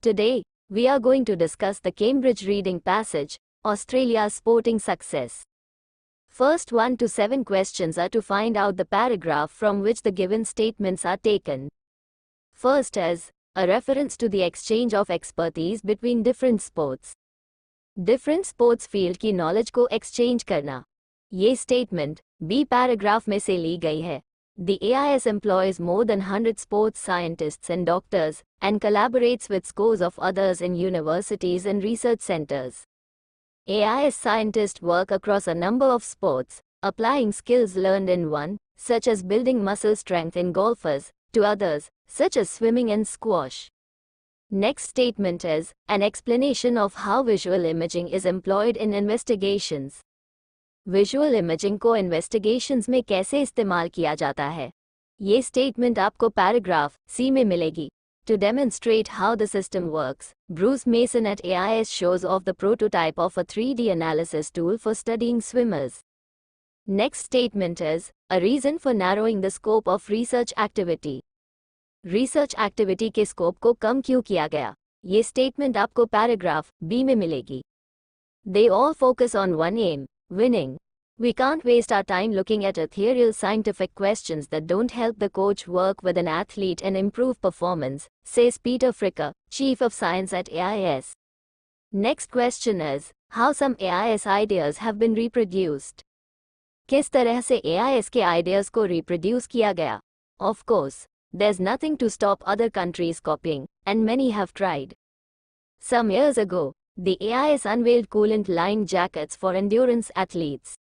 Today, we are going to discuss the Cambridge Reading Passage, Australia's sporting success. First 1 to 7 questions are to find out the paragraph from which the given statements are taken. First is a reference to the exchange of expertise between different sports. Different sports field की knowledge को exchange करना. ये statement B paragraph में से ली गई है. The AIS employs more than 100 sports scientists and doctors, and collaborates with scores of others in universities and research centers. AIS scientists work across a number of sports, applying skills learned in one, such as building muscle strength in golfers, to others, such as swimming and squash. Next statement is an explanation of how visual imaging is employed in investigations. Visual imaging को investigations में कैसे इस्तेमाल किया जाता है, ये statement आपको paragraph सी में मिलेगी. To demonstrate how the system works, Bruce Mason at AIS shows off the prototype of a 3D analysis tool for studying swimmers. Next statement is a reason for narrowing the scope of research activity. Research activity के scope को कम क्यों किया गया, ये statement आपको paragraph B में मिलेगी. They all focus on one aim, winning. We can't waste our time looking at ethereal scientific questions that don't help the coach work with an athlete and improve performance, says Peter Fricker, Chief of Science at AIS. Next question is how some AIS ideas have been reproduced. किस तरह से AIS के ideas को reproduce किया गया? Of course, there's nothing to stop other countries copying, and many have tried. Some years ago, the AIS unveiled coolant-lined jackets for endurance athletes.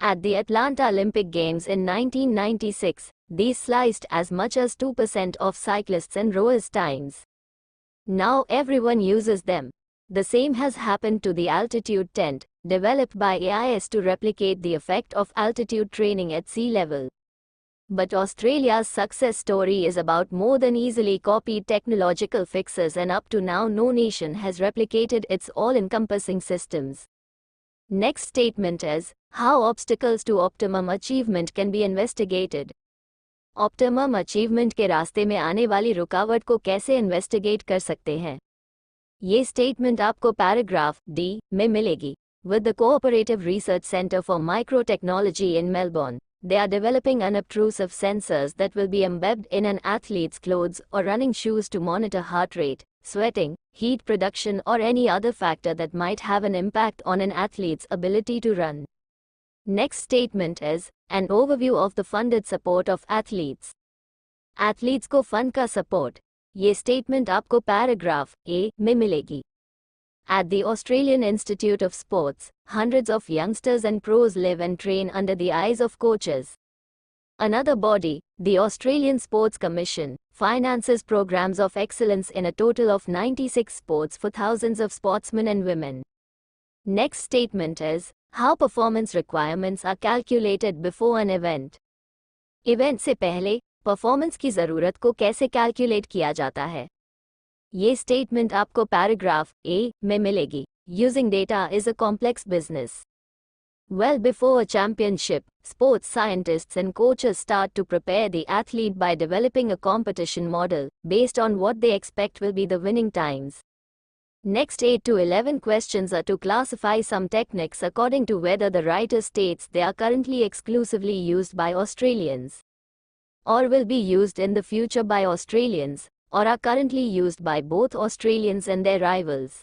At the Atlanta Olympic Games in 1996, these sliced as much as 2% of cyclists' and rowers' times. Now everyone uses them. The same has happened to the altitude tent, developed by AIS to replicate the effect of altitude training at sea level. But Australia's success story is about more than easily copied technological fixes, and up to now no nation has replicated its all-encompassing systems. Next statement is how obstacles to optimum achievement can be investigated. Optimum achievement के रास्ते में आने वाली रुकावट को कैसे investigate कर सकते हैं, ये स्टेटमेंट आपको पैराग्राफ डी में मिलेगी. With the Cooperative Research Centre for Microtechnology in Melbourne, they are developing unobtrusive sensors that will be embedded in an athlete's clothes or running shoes to monitor heart rate, sweating, heat production, or any other factor that might have an impact on an athlete's ability to run. Next statement is an overview of the funded support of athletes. Athletes को fund का support, ये statement आपको paragraph A में मिलेगी. At the Australian Institute of Sports, hundreds of youngsters and pros live and train under the eyes of coaches. Another body, the Australian Sports Commission, finances programs of excellence in a total of 96 sports for thousands of sportsmen and women. Next statement is how performance requirements are calculated before an event. Event से पहले performance की ज़रूरत को कैसे calculate किया जाता है, ये स्टेटमेंट आपको पैराग्राफ ए में मिलेगी. Using data is a complex business. Well before a championship, sports scientists and coaches start to prepare the athlete by developing a competition model based on what they expect will be the winning times. Next 8 to 11 questions are to classify some techniques according to whether the writer states they are currently exclusively used by Australians, or will be used in the future by Australians, or are currently used by both Australians and their rivals.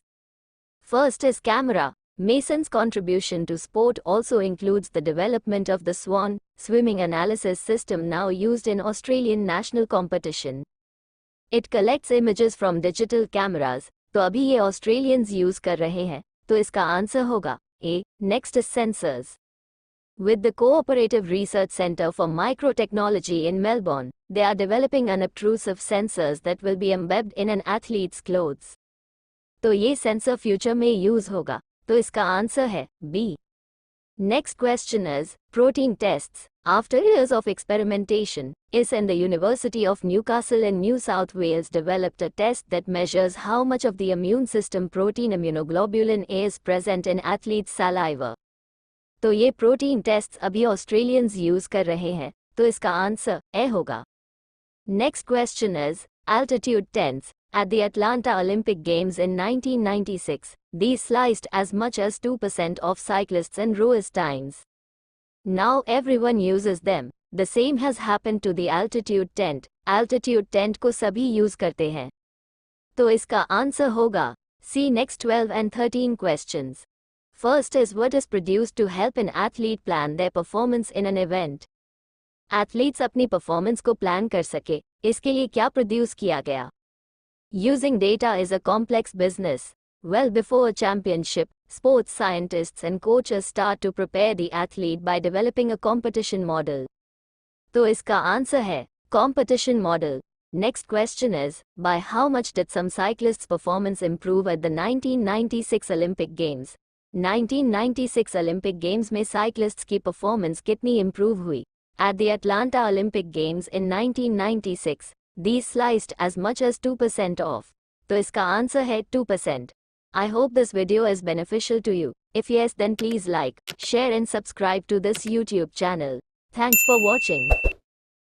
First is camera. Mason's contribution to sport also includes the development of the SWAN swimming analysis system now used in Australian national competition. It collects images from digital cameras, तो अभी ये Australians use कर रहे हैं, तो इसका answer होगा A. Next is sensors. With the Cooperative Research Centre for Microtechnology in Melbourne, they are developing unobtrusive sensors that will be embedded in an athlete's clothes. तो ये सेंसर फ्यूचर में use होगा, तो इसका आंसर है B. Next question is protein tests. After years of experimentation, AIS and the University of Newcastle in New South Wales developed a test that measures how much of the immune system protein immunoglobulin A is present in athletes' saliva. तो ये protein tests अभी Australians use कर रहे हैं, तो इसका answer A होगा. Next question is altitude tents. At the Atlanta Olympic Games in 1996, these sliced as much as 2% of cyclists and rowers' times. Now everyone uses them. The same has happened to the altitude tent. Altitude tent को सभी use करते हैं. तो इसका answer होगा See next 12 and 13 questions. First is what is produced to help an athlete plan their performance in an event. Athletes अपनी performance को plan कर सके, इसके लिए क्या produce किया गया? Using data is a complex business. Well before a championship, sports scientists and coaches start to prepare the athlete by developing a competition model. तो इसका आंसर है competition model. Next question is, by how much did some cyclists' performance improve at the 1996 Olympic Games? 1996 Olympic Games में cyclists की performance कितनी improve हुई? At the Atlanta Olympic Games in 1996, these sliced as much as 2% off. तो इसका answer है 2%. I hope this video is beneficial to you. If yes, then please like, share and subscribe to this YouTube channel. Thanks for watching.